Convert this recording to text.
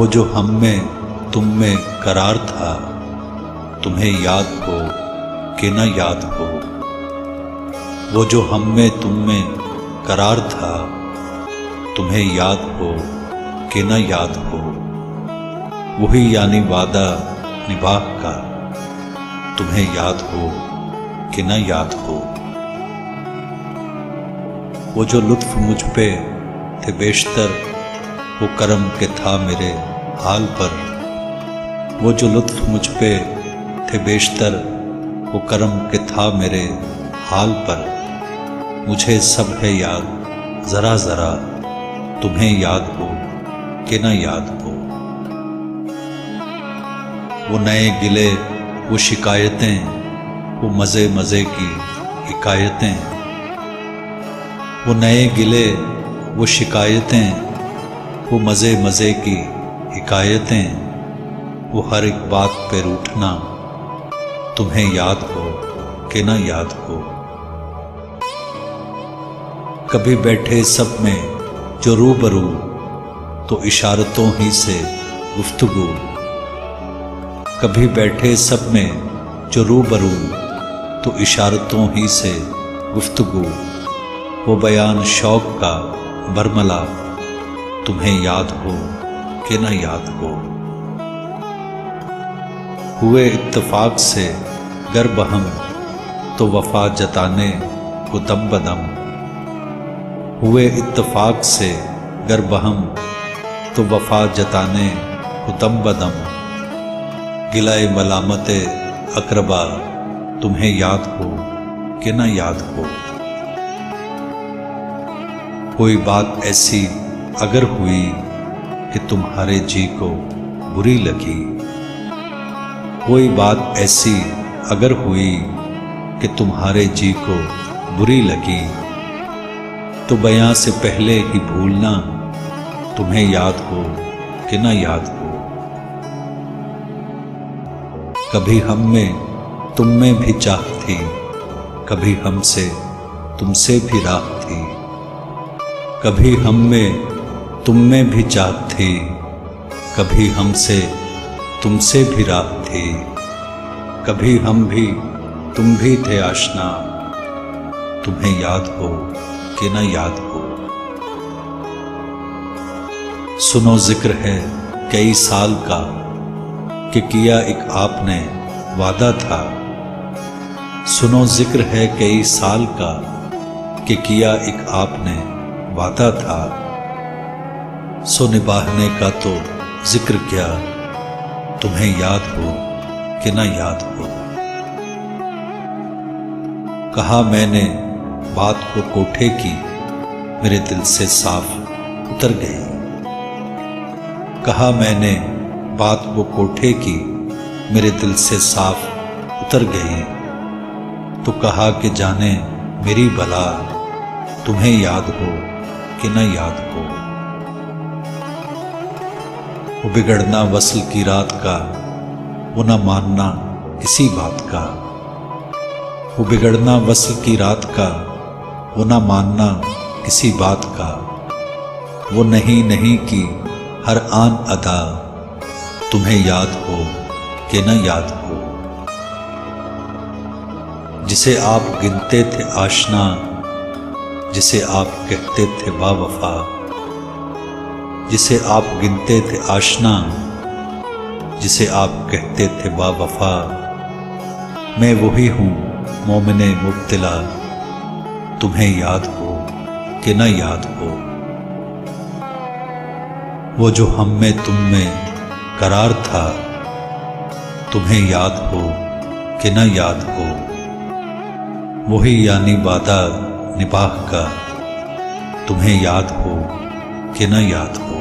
वो जो हम में तुम में करार था, तुम्हें याद हो कि न याद हो। वो जो हम में तुम में करार था, तुम्हें याद हो कि न याद हो। वही यानी वादा निभा का, तुम्हें याद हो कि न याद हो। वो जो लुत्फ मुझ पे थे बेशतर, वो करम के था मेरे हाल पर। वो जो लुत्फ मुझ पे थे बेशतर, वो करम के था मेरे हाल पर। मुझे सब है याद जरा जरा, तुम्हें याद हो कि न याद हो। वो नए गिले वो शिकायतें, वो मज़े मज़े की हिकायतें। वो नए गिले वो शिकायतें, वो मज़े मज़े की हिकायतें। वो हर एक बात पे रूठना, तुम्हें याद हो कि न याद हो। कभी बैठे सब में जो रूबरू, तो इशारतों ही से गुफ्तगू। कभी बैठे सब में जो रूबरू, तो इशारतों ही से गुफ्तगू। वो बयान शौक का बरमला, तुम्हें याद हो कि न याद हो। हुए इत्तफाक से गर बहम, तो वफा जताने को दम बदम। हुए इत्तफाक से गर बहम, तो वफा जताने को दम बदम। गिलाए मलामते अकरबा, तुम्हें याद हो कि न याद हो। कोई बात ऐसी अगर हुई कि तुम्हारे जी को बुरी लगी। कोई बात ऐसी अगर हुई कि तुम्हारे जी को बुरी लगी, तो बयां से पहले ही भूलना, तुम्हें याद हो कि न याद हो। कभी हम में तुम में भी चाह थी, कभी हमसे तुमसे भी राह थी। कभी हम में तुम में भी चाह थी, कभी हमसे तुमसे भी राह थी। कभी हम भी तुम भी थे आशना, तुम्हें याद हो कि न याद हो। सुनो जिक्र है कई साल का, कि किया एक आपने वादा था। सुनो जिक्र है कई साल का, कि किया एक आपने वादा था। सो निभाने का तो जिक्र क्या, तुम्हें याद हो कि न याद हो। कहा मैंने बात को कोठे की, मेरे दिल से साफ उतर गई। कहा मैंने बात वो कोठे की, मेरे दिल से साफ उतर गई। तो कहा कि जाने मेरी भला, तुम्हें याद हो कि न याद हो। वो बिगड़ना वस्ल की रात का, वो न मानना किसी बात का। वो बिगड़ना वस्ल की रात का, वो न मानना किसी बात का। वो नहीं नहीं की हर आन अदा, तुम्हें याद हो कि न याद हो। जिसे आप गिनते थे आशना, जिसे आप कहते थे बावफा। जिसे आप गिनते थे आशना, जिसे आप कहते थे बावफा। मैं वही हूँ मोमिने मुब्तिला, तुम्हें याद हो कि न याद हो। वो जो हम में तुम में करार था, तुम्हें याद हो कि न याद हो। वही यानी वादा निभाह का, तुम्हें याद हो कि न याद हो।